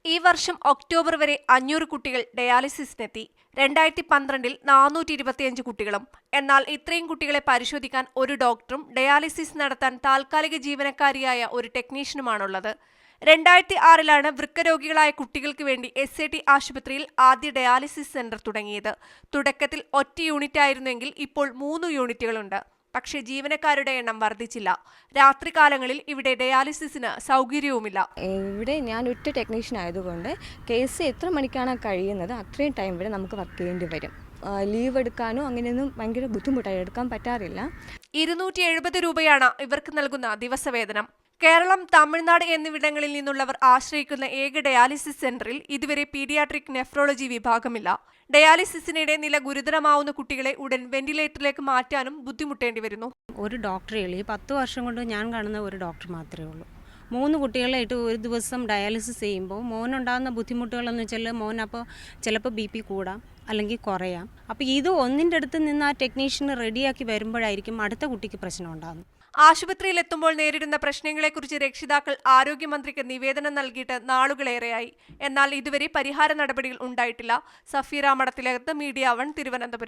ഈ വർഷം ഒക്ടോബർ വരെ 500 കുട്ടികൾ ഡയാലിസിസിനെത്തി. 2012-ൽ 425 കുട്ടികളും. എന്നാൽ ഇത്രയും കുട്ടികളെ പരിശോധിക്കാൻ ഒരു ഡോക്ടറും ഡയാലിസിസ് നടത്താൻ താൽക്കാലിക ജീവനക്കാരിയായ ഒരു ടെക്നീഷ്യനുമാണുള്ളത്. 2006-ലാണ് വൃക്കരോഗികളായ കുട്ടികൾക്ക് വേണ്ടി SAT ആശുപത്രിയിൽ ആദ്യ ഡയാലിസിസ് സെന്റർ തുടങ്ങിയത്. തുടക്കത്തിൽ ഒറ്റ യൂണിറ്റായിരുന്നെങ്കിൽ ഇപ്പോൾ 3 യൂണിറ്റുകളുണ്ട്. പക്ഷേ ജീവനക്കാരുടെ എണ്ണം വർദ്ധിച്ചില്ല. രാത്രികാലങ്ങളിൽ ഇവിടെ ഡയാലിസിസിന് സൗകര്യവുമില്ല. ഇവിടെ ഞാൻ ഒറ്റ ടെക്നീഷ്യൻ ആയതുകൊണ്ട് കേസ് എത്ര മണിക്കാണ് കഴിയുന്നത് അത്രയും ടൈം വരെ നമുക്ക് വർക്ക് ചെയ്യേണ്ടി വരും. ലീവ് എടുക്കാനോ അങ്ങനെയൊന്നും ഭയങ്കര ബുദ്ധിമുട്ടായി, എടുക്കാൻ പറ്റാറില്ല. 270 രൂപയാണ് ഇവർക്ക് നൽകുന്ന ദിവസവേതനം. കേരളം, തമിഴ്നാട് എന്നിവിടങ്ങളിൽ നിന്നുള്ളവർ ആശ്രയിക്കുന്ന ഏക ഡയാലിസിസ് സെന്ററിൽ ഇതുവരെ പീഡിയാട്രിക് നെഫ്രോളജി വിഭാഗമില്ല. ഡയാലിസിസിനിടെ നില ഗുരുതരമാവുന്ന കുട്ടികളെ ഉടൻ വെന്റിലേറ്ററിലേക്ക് മാറ്റാനും ബുദ്ധിമുട്ടേണ്ടി വരുന്നു. ഒരു ഡോക്ടറേ ഉള്ളൂ. ഈ 10 വർഷം കൊണ്ട് ഞാൻ കാണുന്ന ഒരു ഡോക്ടർ മാത്രമേ ഉള്ളൂ. 3 കുട്ടികളായിട്ട് ഒരു ദിവസം ഡയാലിസിസ് ചെയ്യുമ്പോൾ മോനുണ്ടാകുന്ന ബുദ്ധിമുട്ടുകളെന്ന് വെച്ചാൽ മോനപ്പോൾ ചിലപ്പോൾ BP കൂടാം അല്ലെങ്കിൽ കുറയാം. അപ്പോൾ ഇത് ഒന്നിൻ്റെ അടുത്ത് നിന്ന് ആ ടെക്നീഷ്യന് റെഡിയാക്കി വരുമ്പോഴായിരിക്കും അടുത്ത കുട്ടിക്ക് പ്രശ്നം ഉണ്ടാകുന്നത്. ആശുപത്രിയിലെത്തുമ്പോൾ നേരിടുന്ന പ്രശ്നങ്ങളെക്കുറിച്ച് രക്ഷിതാക്കൾ ആരോഗ്യമന്ത്രിക്ക് നിവേദനം നൽകിയിട്ട് നാളുകളേറെയായി. എന്നാൽ ഇതുവരെ പരിഹാര നടപടികൾ ഉണ്ടായിട്ടില്ല. സഫീറ മഠത്തിലകത്ത്, മീഡിയ 1, തിരുവനന്തപുരം.